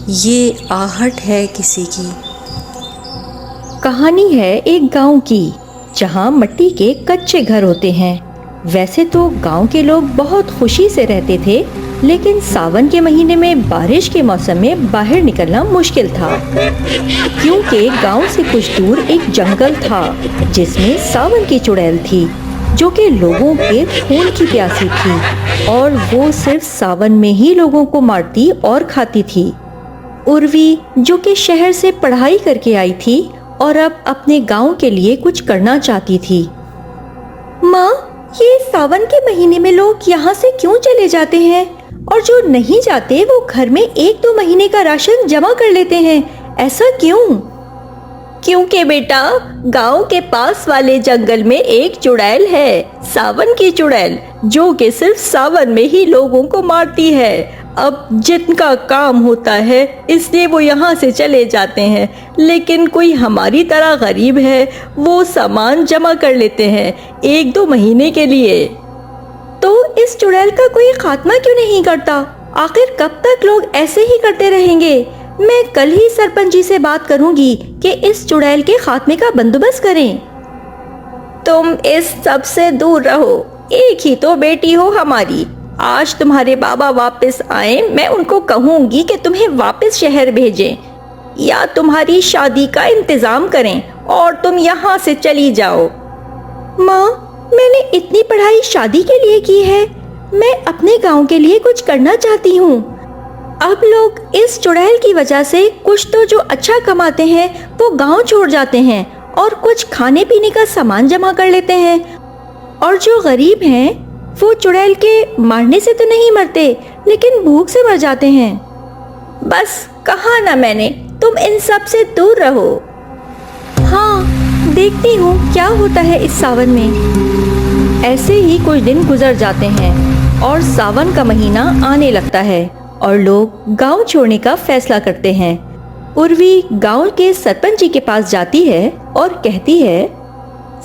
یہ آہٹ ہے کسی کی۔ کہانی ہے ایک گاؤں کی جہاں مٹی کے کچے گھر ہوتے ہیں۔ ویسے تو گاؤں کے لوگ بہت خوشی سے رہتے تھے، لیکن ساون کے مہینے میں بارش کے موسم میں باہر نکلنا مشکل تھا، کیونکہ گاؤں سے کچھ دور ایک جنگل تھا جس میں ساون کی چڑیل تھی، جو کہ لوگوں کے خون کی پیاسی تھی، اور وہ صرف ساون میں ہی لوگوں کو مارتی اور کھاتی تھی۔ اروی، جو کہ شہر سے پڑھائی کر کے آئی تھی اور اب اپنے گاؤں کے لیے کچھ کرنا چاہتی تھی۔ ماں، یہ ساون کے مہینے میں لوگ یہاں سے کیوں چلے جاتے ہیں، اور جو نہیں جاتے وہ گھر میں 1-2 مہینے کا راشن جمع کر لیتے ہیں، ایسا کیوں؟ کیونکہ بیٹا، گاؤں کے پاس والے جنگل میں ایک چڑیل ہے، ساون کی چڑیل، جو کہ صرف ساون میں ہی لوگوں کو مارتی ہے۔ اب جن کا کام ہوتا ہے اس لیے وہ یہاں سے چلے جاتے ہیں، لیکن کوئی ہماری طرح غریب ہے، وہ سامان جمع کر لیتے ہیں 1-2 مہینے کے لیے۔ تو اس چڑیل کا کوئی خاتمہ کیوں نہیں کرتا؟ آخر کب تک لوگ ایسے ہی کرتے رہیں گے؟ میں کل ہی سرپنچ جی سے بات کروں گی کہ اس چڑیل کے خاتمے کا بندوبست کریں۔ تم اس سب سے دور رہو، ایک ہی تو بیٹی ہو ہماری۔ آج تمہارے بابا واپس آئیں، میں ان کو کہوں گی کہ تمہیں واپس شہر بھیجیں، یا تمہاری شادی کا انتظام کریں اور تم یہاں سے چلی جاؤ۔ ماں، میں نے اتنی پڑھائی شادی کے لیے کی ہے، میں اپنے گاؤں کے لیے کچھ کرنا چاہتی ہوں۔ اب لوگ اس چڑیل کی وجہ سے کچھ تو جو اچھا کماتے ہیں وہ گاؤں چھوڑ جاتے ہیں اور کچھ کھانے پینے کا سامان جمع کر لیتے ہیں، اور جو غریب ہیں وہ چڑیل کے مارنے سے تو نہیں مرتے، لیکن بھوک سے مر جاتے ہیں۔ بس کہا نا میں نے، تم ان سب سے دور رہو۔ ہاں، دیکھتی ہوں کیا ہوتا ہے اس ساون میں۔ ایسے ہی کچھ دن گزر جاتے ہیں اور ساون کا مہینہ آنے لگتا ہے اور لوگ گاؤں چھوڑنے کا فیصلہ کرتے ہیں۔ اروی گاؤں کے سرپنچ جی کے پاس جاتی ہے اور کہتی ہے،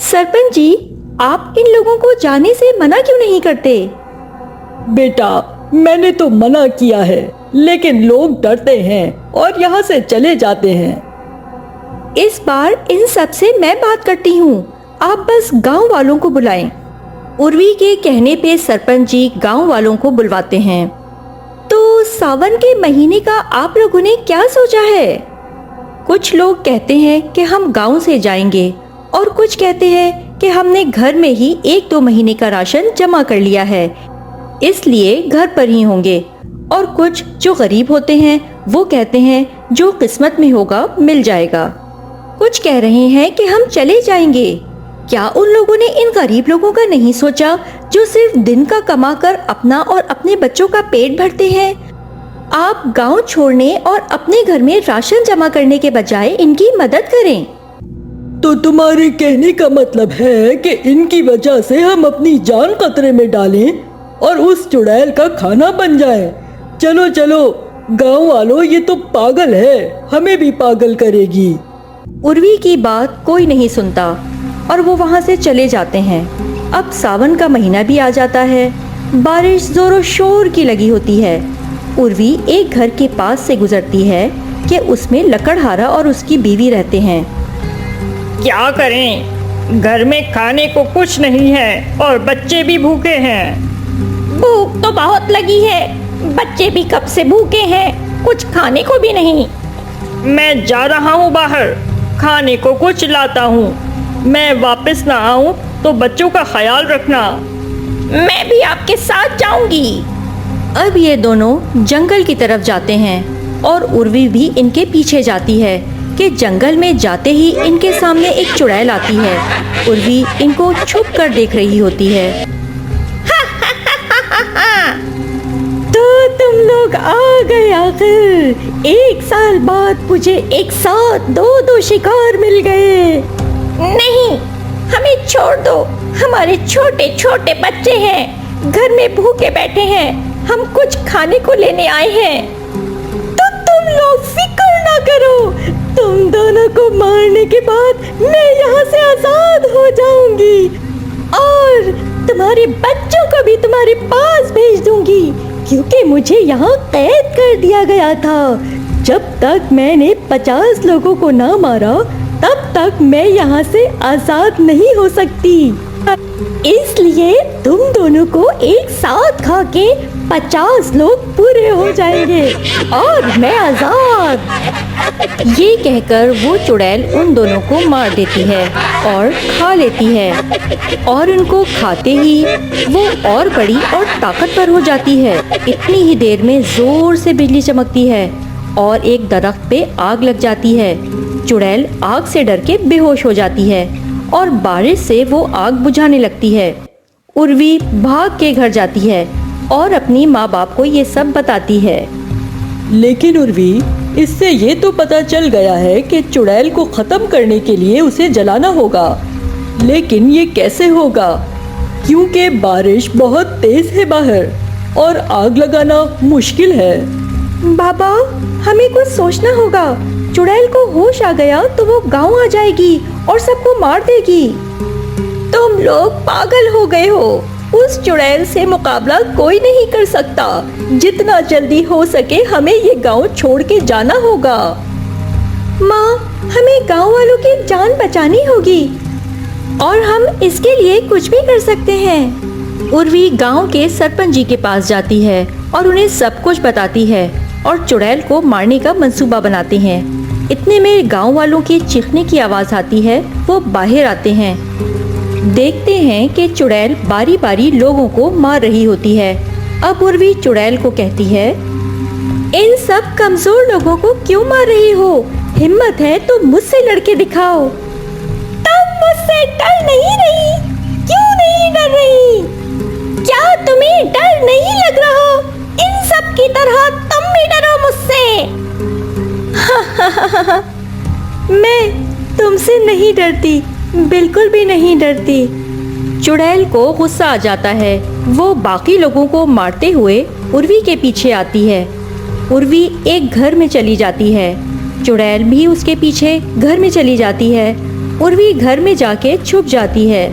سرپنچ جی، آپ ان لوگوں کو جانے سے منع کیوں نہیں کرتے؟ بیٹا، میں نے تو منع کیا ہے، لیکن لوگ ڈرتے ہیں اور یہاں سے چلے جاتے ہیں۔ اس بار ان سب سے میں بات کرتی ہوں، آپ بس گاؤں والوں کو بلائیں۔ اروی کے کہنے پہ سرپنچ جی گاؤں والوں کو بلواتے ہیں۔ تو ساون کے مہینے کا آپ لوگوں نے کیا سوچا ہے؟ کچھ لوگ کہتے ہیں کہ ہم گاؤں سے جائیں گے، اور کچھ کہتے ہیں کہ ہم نے گھر میں ہی 1-2 مہینے کا راشن جمع کر لیا ہے، اس لیے گھر پر ہی ہوں گے، اور کچھ جو غریب ہوتے ہیں وہ کہتے ہیں جو قسمت میں ہوگا مل جائے گا۔ کچھ کہہ رہے ہیں کہ ہم چلے جائیں گے۔ کیا ان لوگوں نے ان غریب لوگوں کا نہیں سوچا جو صرف دن کا کما کر اپنا اور اپنے بچوں کا پیٹ بھرتے ہیں؟ آپ گاؤں چھوڑنے اور اپنے گھر میں راشن جمع کرنے کے بجائے ان کی مدد کریں۔ تو تمہارے کہنے کا مطلب ہے کہ ان کی وجہ سے ہم اپنی جان خطرے میں ڈالیں اور اس چڑیل کا کھانا بن جائیں؟ چلو چلو گاؤں والوں، یہ تو پاگل ہے، ہمیں بھی پاگل کرے گی۔ اروی کی بات کوئی نہیں سنتا اور وہ وہاں سے چلے جاتے ہیں۔ اب ساون کا مہینہ بھی آ جاتا ہے، بارش زور و شور کی لگی ہوتی ہے۔ اروی ایک گھر کے پاس سے گزرتی ہے کہ اس میں لکڑہارا اور اس کی بیوی رہتے ہیں۔ کیا کریں، گھر میں کھانے کو کچھ نہیں ہے اور بچے بھی بھوکے ہیں۔ بھوک تو بہت لگی ہے، بچے بھی کب سے بھوکے ہیں، کچھ کھانے کو بھی نہیں۔ میں جا رہا ہوں باہر، کھانے کو کچھ لاتا ہوں، میں واپس نہ آؤں تو بچوں کا خیال رکھنا۔ میں بھی آپ کے ساتھ جاؤں گی۔ اب یہ دونوں جنگل کی طرف جاتے ہیں اور اروی بھی ان کے پیچھے جاتی ہے کہ جنگل میں جاتے ہی ان کے سامنے ایک چڑیل آتی ہے۔ اروی ان کو چھپ کر دیکھ رہی ہوتی ہے۔ تو تم لوگ آ گئے آخر، 1 سال بعد مجھے ایک ساتھ 2 شکار مل گئے۔ نہیں، ہمیں چھوڑ دو، ہمارے چھوٹے چھوٹے بچے ہیں، گھر میں بھوکے بیٹھے ہیں، ہم کچھ کھانے کو لینے آئے ہیں۔ تو تم لوگ فکر نہ کرو، تم دونوں کو مارنے کے بعد میں یہاں سے آزاد ہو جاؤں گی اور تمہارے بچوں کو بھی تمہارے پاس بھیج دوں گی، کیونکہ مجھے یہاں قید کر دیا گیا تھا۔ जब तक मैंने 50 लोगों को ना मारा तब तक मैं यहाँ से आजाद नहीं हो सकती। इसलिए तुम दोनों को एक साथ खा के 50 लोग पूरे हो जाएंगे और मैं आजाद। ये कहकर वो चुड़ैल उन दोनों को मार देती है और खा लेती है, और उनको खाते ही वो और बड़ी और ताकतवर हो जाती है। इतनी ही देर में जोर से बिजली चमकती है और एक दरख्त पे आग लग जाती है। चुड़ैल आग से डर के बेहोश हो जाती है और बारिश से वो आग बुझाने लगती है। उर्वी भाग के घर जाती है और अपनी माँ बाप को ये सब बताती है। लेकिन उर्वी, इससे ये तो पता चल गया है कि चुड़ैल को खत्म करने के लिए उसे जलाना होगा, लेकिन ये कैसे होगा? क्योंकि बारिश बहुत तेज है बाहर और आग लगाना मुश्किल है। बाबा, हमें कुछ सोचना होगा। चुड़ैल को होश आ गया तो वो गांव आ जाएगी और सबको मार देगी। तुम लोग पागल हो गए हो। उस चुड़ैल से मुकाबला कोई नहीं कर सकता। जितना जल्दी हो सके हमें ये गांव छोड़ के जाना होगा। माँ, हमें गांव वालों की जान बचानी होगी और हम इसके लिए कुछ भी कर सकते हैं। उर्वी गांव के सरपंच जी के पास जाती है और उन्हें सब कुछ बताती है और चुड़ैल को मारने का मंसूबा बनाते हैं। इतने में गांव वालों की चीखने की आवाज आती है। वो बाहर आते हैं, देखते हैं कि चुड़ैल बारी बारी लोगों को मार रही होती है। अब उर्वी चुड़ैल को कहती है, इन सब कमजोर लोगों को क्यों मार रही हो? हिम्मत है तो मुझसे लड़के दिखाओ। तुम मुझसे डर नहीं रही? क्यों नहीं डर रही? क्या तुम्हें डर नहीं लग रहा? इन सब की तरह तुम भी डरो मुझसे। मैं तुमसे नहीं डरती, बिल्कुल भी नहीं डरती। चुड़ैल को गुस्सा आ जाता है। वो बाकी लोगों को मारते हुए उर्वी के पीछे आती है। उर्वी एक घर में चली जाती है। चुड़ैल भी उसके पीछे घर में चली जाती है। उर्वी घर में जाके छुप जाती है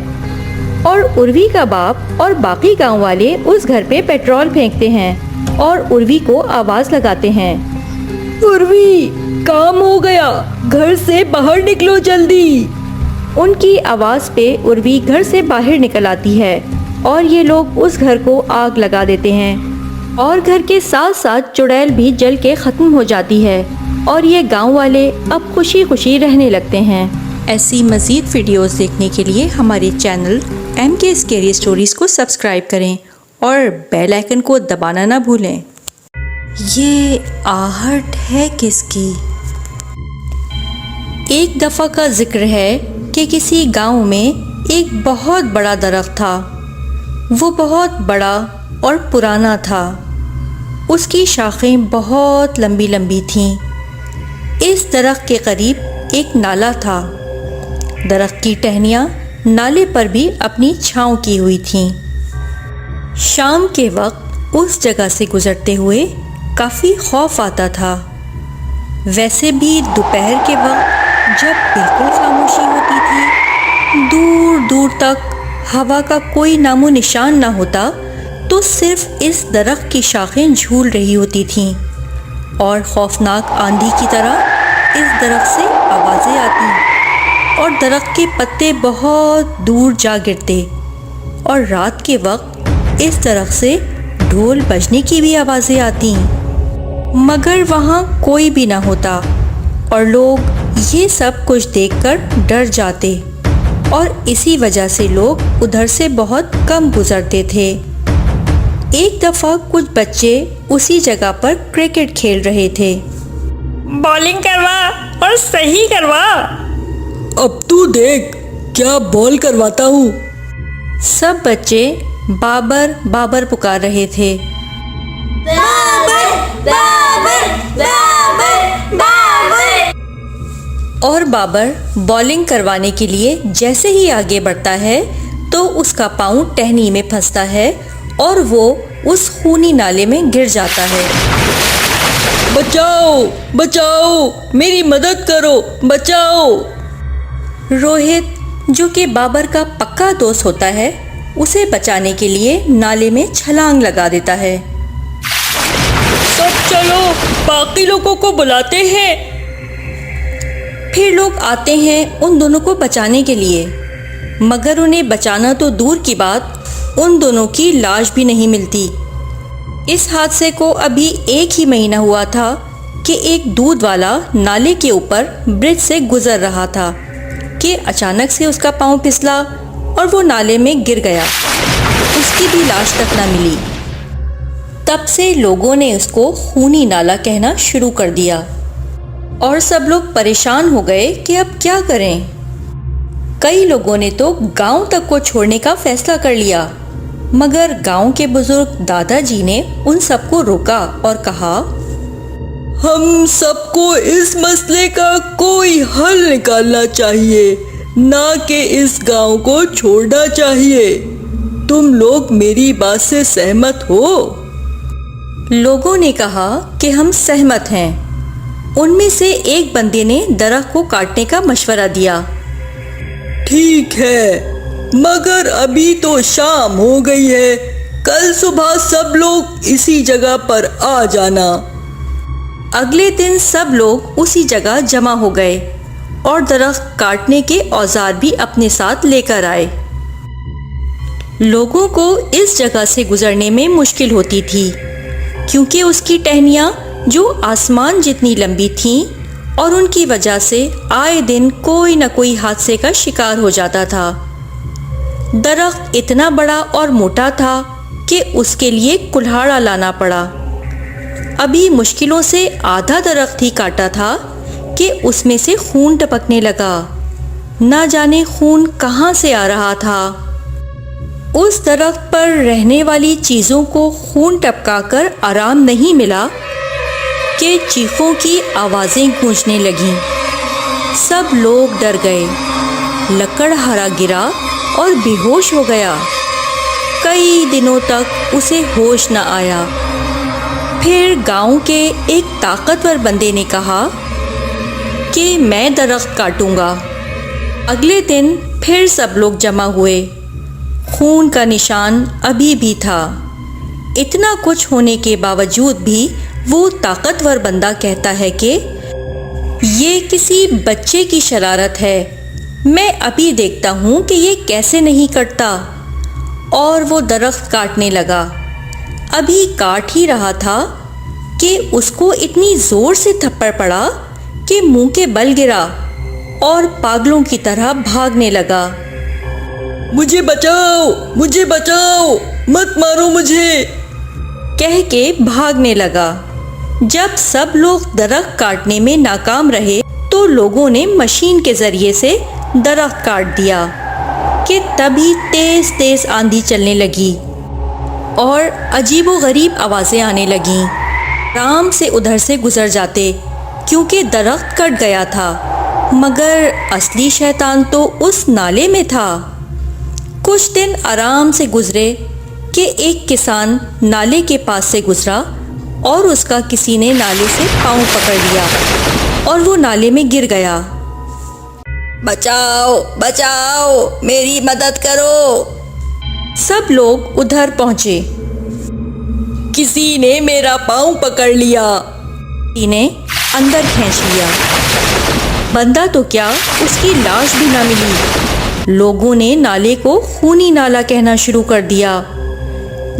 और उर्वी का बाप और बाकी गांव वाले उस घर पे पेट्रोल फेंकते हैं और उर्वी को आवाज लगाते हैं, उर्वी, काम हो गया, घर से बाहर निकलो जल्दी। उनकी आवाज पे उर्वी घर से बाहर निकल आती है और ये लोग उस घर को आग लगा देते हैं और घर के साथ साथ चुड़ैल भी जल के ख़त्म हो जाती है और ये गांव वाले अब खुशी खुशी रहने लगते हैं। ऐसी मज़ीद वीडियोस देखने के लिए हमारे चैनल MK स्केरी स्टोरीज़ को सब्सक्राइब करें और बेल आइकन को दबाना ना भूलें। ये आहट है किसकी? एक दफ़ा का जिक्र है कि किसी गांव में एक बहुत बड़ा दरख्त था। वो बहुत बड़ा और पुराना था। उसकी शाखें बहुत लंबी लंबी थीं। इस दरख्त के करीब एक नाला था। दरख्त की टहनियाँ नाले पर भी अपनी छांव की हुई थीं। शाम के वक्त उस जगह से गुजरते हुए काफ़ी खौफ आता था। वैसे भी दोपहर के वक्त जब बिल्कुल खामोशी होती थी, दूर दूर तक हवा का कोई नामो निशान ना होता, तो सिर्फ इस दरख्त की शाखें झूल रही होती थीं और खौफनाक आंधी की तरह इस दरख्त से आवाज़ें आती और दरख्त के पत्ते बहुत दूर जा गिरते और रात के वक्त इस दरख्त से ढोल बजने की भी आवाज़ें आती, मगर वहाँ कोई भी ना होता और लोग ये सब कुछ देखकर डर जाते और इसी वजह से लोग उधर से बहुत कम गुजरते थे। एक दफ़ा कुछ बच्चे उसी जगह पर क्रिकेट खेल रहे थे। बॉलिंग करवा और सही करवा। अब तू देख क्या बॉल करवाता हूँ। सब बच्चे बाबर बाबर पुकार रहे थे। बाबर, बाबर, बाबर, बाबर। और बाबर बॉलिंग करवाने के लिए जैसे ही आगे बढ़ता है तो उसका पाँव टहनी में फंसता है और वो उस खूनी नाले में गिर जाता है। बचाओ, बचाओ, मेरी मदद करो, बचाओ। रोहित, जो कि बाबर का पक्का दोस्त होता है, उसे बचाने के लिए नाले में छलांग लगा देता है। तो चलो बाकी लोगों को बुलाते हैं। फिर लोग आते हैं उन दोनों को बचाने के लिए, मगर उन्हें बचाना तो दूर की बात, उन दोनों की लाश भी नहीं मिलती। इस हादसे को अभी 1 ही महीना हुआ था कि एक दूध वाला नाले के ऊपर ब्रिज से गुजर रहा था कि अचानक से उसका पाँव फिसला और वो नाले में गिर गया। उसकी भी लाश तक ना मिली। तब से लोगों ने उसको खूनी नाला कहना शुरू कर दिया और सब लोग परेशान हो गए कि अब क्या करें। कई लोगों ने तो गांव तक को छोड़ने का फैसला कर लिया, मगर गांव के बुजुर्ग दादाजी ने उन सबको रोका और कहा, हम सबको इस मसले का कोई हल निकालना चाहिए, ना कि इस गांव को छोड़ना चाहिए। तुम लोग मेरी बात से सहमत हो? लोगों ने कहा कि हम सहमत हैं। उनमें से एक बंदे ने दरख्त को काटने का मशवरा दिया। ठीक है, मगर अभी तो शाम हो गई है, कल सुबह सब लोग इसी जगह पर आ जाना। अगले दिन सब लोग उसी जगह जमा हो गए और दरख्त काटने के औजार भी अपने साथ लेकर आए। लोगों को इस जगह से गुजरने में मुश्किल होती थी, क्योंकि उसकी टहनियाँ जो आसमान जितनी लंबी थीं और उनकी वजह से आए दिन कोई न कोई हादसे का शिकार हो जाता था। दरख्त इतना बड़ा और मोटा था कि उसके लिए कुल्हाड़ा लाना पड़ा। अभी मुश्किलों से आधा दरख्त ही काटा था कि उसमें से खून टपकने लगा। ना जाने खून कहाँ से आ रहा था। उस दरख्त पर रहने वाली चीज़ों को खून टपकाकर आराम नहीं मिला कि चीखों की आवाज़ें गूंजने लगीं। सब लोग डर गए। लकड़हारा गिरा और बेहोश हो गया। कई दिनों तक उसे होश न आया। फिर गांव के एक ताकतवर बंदे ने कहा कि मैं दरख्त काटूंगा। अगले दिन फिर सब लोग जमा हुए। खून का निशान अभी भी था। इतना कुछ होने के बावजूद भी वो ताकतवर बंदा कहता है कि ये किसी बच्चे की शरारत है, मैं अभी देखता हूँ कि ये कैसे नहीं कटता। और वो दरख्त काटने लगा। अभी काट ही रहा था कि उसको इतनी ज़ोर से थप्पड़ पड़ा कि मुंह के बल गिरा और पागलों की तरह भागने लगा। मुझे बचाओ, मुझे बचाओ, मत मारो मुझे, कह के भागने लगा। जब सब लोग दरख्त काटने में नाकाम रहे तो लोगों ने मशीन के ज़रिए से दरख्त काट दिया कि तभी तेज़ तेज़ आंधी चलने लगी और अजीबोगरीब आवाज़ें आने लगीं। आराम से उधर से गुजर जाते क्योंकि दरख्त कट गया था, मगर असली शैतान तो उस नाले में था। कुछ दिन आराम से गुजरे कि एक किसान नाले के पास से गुजरा और उसका किसी ने नाले से पाँव पकड़ लिया और वो नाले में गिर गया। बचाओ बचाओ, मेरी मदद करो। सब लोग उधर पहुंचे। किसी ने मेरा पाँव पकड़ लिया। किसी ने अंदर खींच लिया। बंदा तो क्या, उसकी लाश भी ना मिली। लोगों ने नाले को खूनी नाला कहना शुरू कर दिया।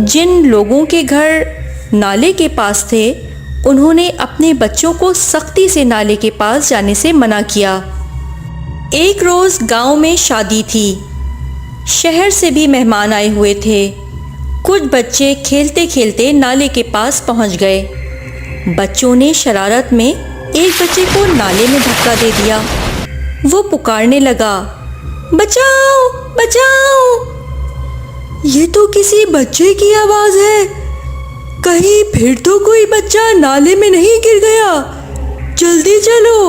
जिन लोगों के घर नाले के पास थे उन्होंने अपने बच्चों को सख्ती से नाले के पास जाने से मना किया। एक रोज़ गांव में शादी थी। शहर से भी मेहमान आए हुए थे। कुछ बच्चे खेलते खेलते नाले के पास पहुंच गए। बच्चों ने शरारत में एक बच्चे को नाले में धक्का दे दिया। वो पुकारने लगा, बचाओ बचाओ। ये तो किसी बच्चे की आवाज़ है। कहीं फिर तो कोई बच्चा नाले में नहीं गिर गया। जल्दी चलो।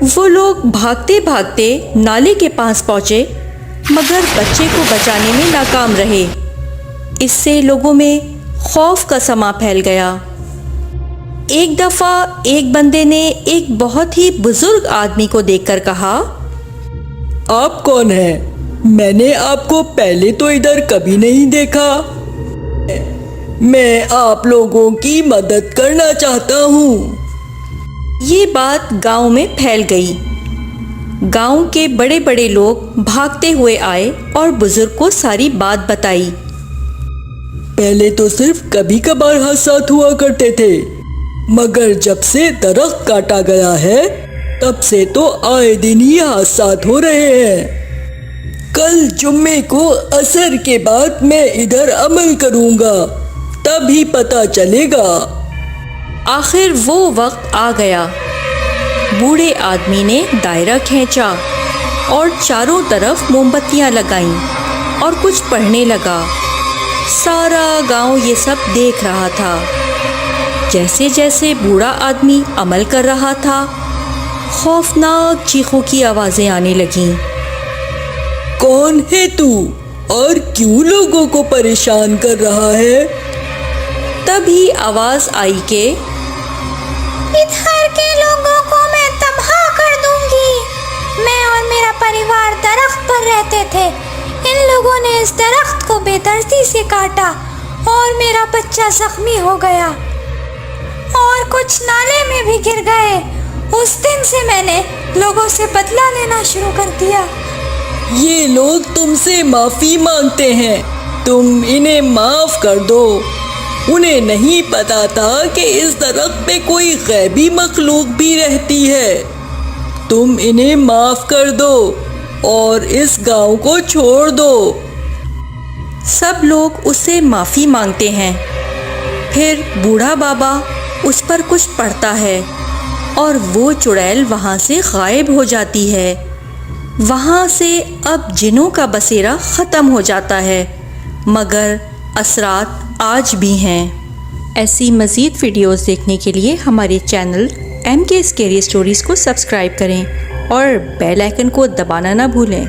वो लोग भागते भागते नाले के पास पहुंचे, मगर बच्चे को बचाने में नाकाम रहे। इससे लोगों में खौफ का समा फैल गया। एक दफ़ा एक बंदे ने एक बहुत ही बुजुर्ग आदमी को देखकर कहा, आप कौन हैं? मैंने आपको पहले तो इधर कभी नहीं देखा। میں آپ لوگوں کی مدد کرنا چاہتا ہوں۔ یہ بات گاؤں میں پھیل گئی۔ گاؤں کے بڑے بڑے لوگ بھاگتے ہوئے آئے اور بزرگ کو ساری بات بتائی۔ پہلے تو صرف کبھی کبھار حادثات ہوا کرتے تھے، مگر جب سے درخت کاٹا گیا ہے تب سے تو آئے دن ہی حادثات ہو رہے ہیں۔ کل جمعے کو عصر کے بعد میں ادھر عمل کروں گا، تب ہی پتہ چلے گا۔ آخر وہ وقت آ گیا۔ بوڑھے آدمی نے دائرہ کھینچا اور چاروں طرف موم بتیاں لگائیں اور کچھ پڑھنے لگا۔ سارا گاؤں یہ سب دیکھ رہا تھا۔ جیسے جیسے بوڑھا آدمی عمل کر رہا تھا، خوفناک چیخوں کی آوازیں آنے لگیں۔ کون ہے تو اور کیوں لوگوں کو پریشان کر رہا ہے؟ تبھی آواز آئی کہ ادھر کے لوگوں کو میں تباہ کر دوں گی۔ میں اور میرا پریوار درخت پر رہتے تھے، ان لوگوں نے اس درخت کو بے دردی سے کاٹا اور میرا بچہ زخمی ہو گیا اور کچھ نالے میں بھی گر گئے۔ اس دن سے میں نے لوگوں سے بدلہ لینا شروع کر دیا۔ یہ لوگ تم سے معافی مانگتے ہیں، تم انہیں معاف کر دو۔ انہیں نہیں پتا تھا کہ اس درخت پہ کوئی غیبی مخلوق بھی رہتی ہے۔ تم انہیں معاف کر دو اور اس گاؤں کو چھوڑ دو۔ سب لوگ اس سے معافی مانگتے ہیں۔ پھر بوڑھا بابا اس پر کچھ پڑھتا ہے اور وہ چڑیل وہاں سے غائب ہو جاتی ہے۔ وہاں سے اب جنوں کا بسیرا ختم ہو جاتا ہے، مگر اثرات آج بھی ہیں۔ ایسی مزید ویڈیوز دیکھنے کے لیے ہمارے چینل MK اسکیری اسٹوریز کو سبسکرائب کریں اور بیل آئیکن کو دبانا نہ بھولیں۔